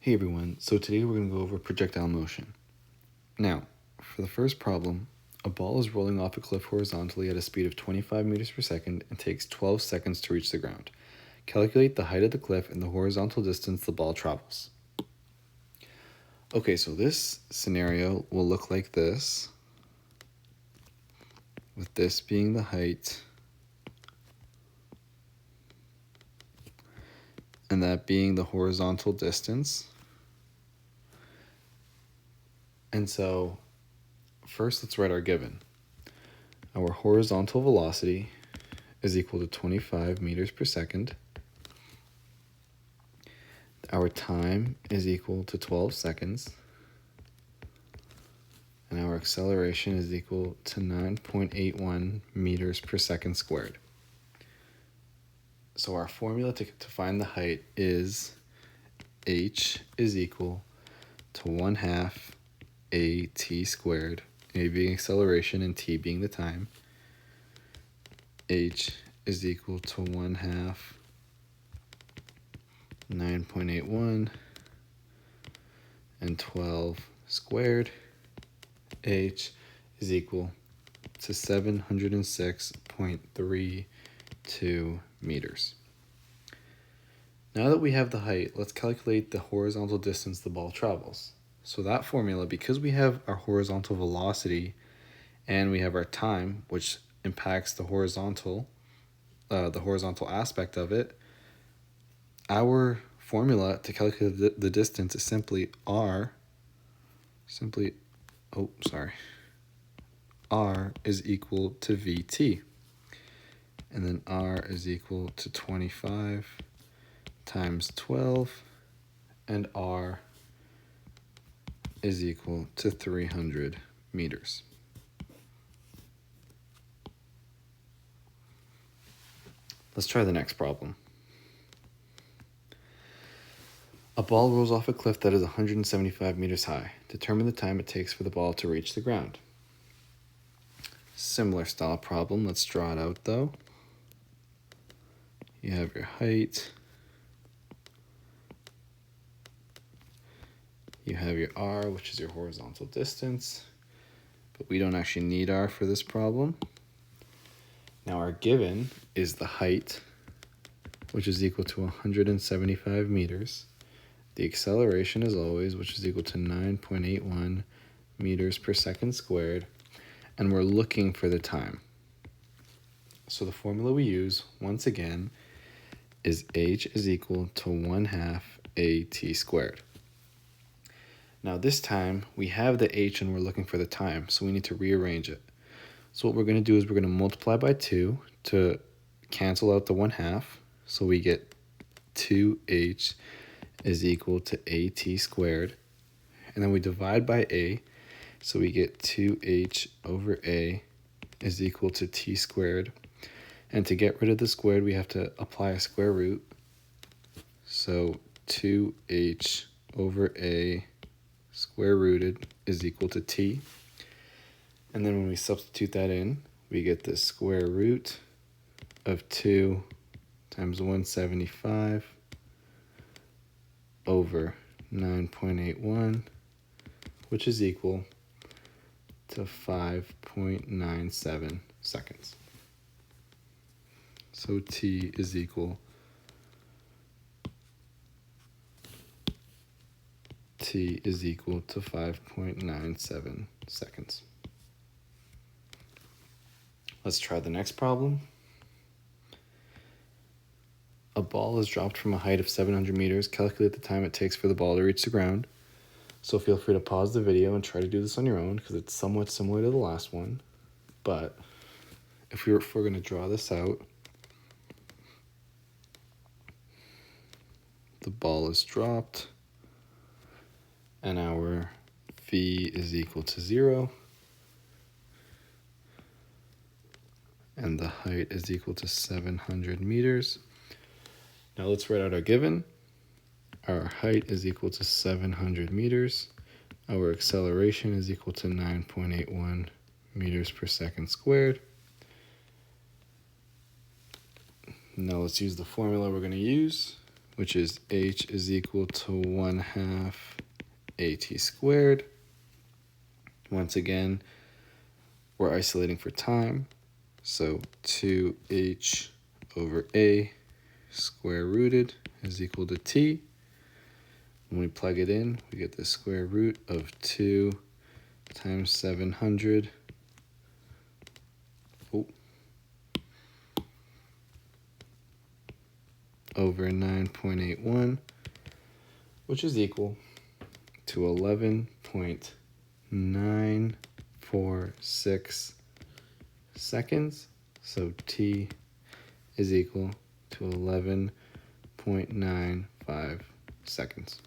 Hey everyone, so today we're going to go over projectile motion. Now, for the first problem, a ball is rolling off a cliff horizontally at a speed of 25 meters per second and takes 12 seconds to reach the ground. Calculate the height of the cliff and the horizontal distance the ball travels. Okay, so this scenario will look like this, with this being the height and that being the horizontal distance. And so first let's write our given. Our horizontal velocity is equal to 25 meters per second. Our time is equal to 12 seconds. And our acceleration is equal to 9.81 meters per second squared. So our formula to find the height is h is equal to 1/2 at squared, a being acceleration and t being the time. H is equal to 1/2 9.81 and 12 squared. H is equal to 706.32 meters. Now that we have the height, let's calculate the horizontal distance the ball travels. So that formula, because we have our horizontal velocity and we have our time, which impacts the horizontal aspect of it, our formula to calculate the distance is simply R is equal to VT. And then R is equal to 25 times 12, and R is equal to 300 meters. Let's try the next problem. A ball rolls off a cliff that is 175 meters high. Determine the time it takes for the ball to reach the ground. Similar style problem. Let's draw it out though. You have your height. You have your R, which is your horizontal distance, but we don't actually need R for this problem. Now our given is the height, which is equal to 175 meters. The acceleration as always, which is equal to 9.81 meters per second squared, and we're looking for the time. So the formula we use, once again, is h is equal to 1/2 at squared. Now this time, we have the h and we're looking for the time, so we need to rearrange it. So what we're going to do is we're going to multiply by 2 to cancel out the 1/2, so we get 2h is equal to at squared. And then we divide by a, so we get 2h over a is equal to t squared. And to get rid of the squared, we have to apply a square root. So 2h over a square rooted is equal to t. And then when we substitute that in, we get the square root of 2 times 175 over 9.81, which is equal to 5.97 seconds. So t is equal to 5.97 seconds. Let's try the next problem. A ball is dropped from a height of 700 meters. Calculate the time it takes for the ball to reach the ground. So feel free to pause the video and try to do this on your own because it's somewhat similar to the last one. But if we're going to draw this out, the ball is dropped and our v is equal to 0. And the height is equal to 700 meters. Now let's write out our given. Our height is equal to 700 meters. Our acceleration is equal to 9.81 meters per second squared. Now let's use the formula we're going to use, which is h is equal to 1/2 at squared. Once again, we're isolating for time, so 2h over a square rooted is equal to t. When we plug it in, we get the square root of 2 times 700 over 9.81, which is equal to 11.946 seconds. So t is equal to 11.95 seconds.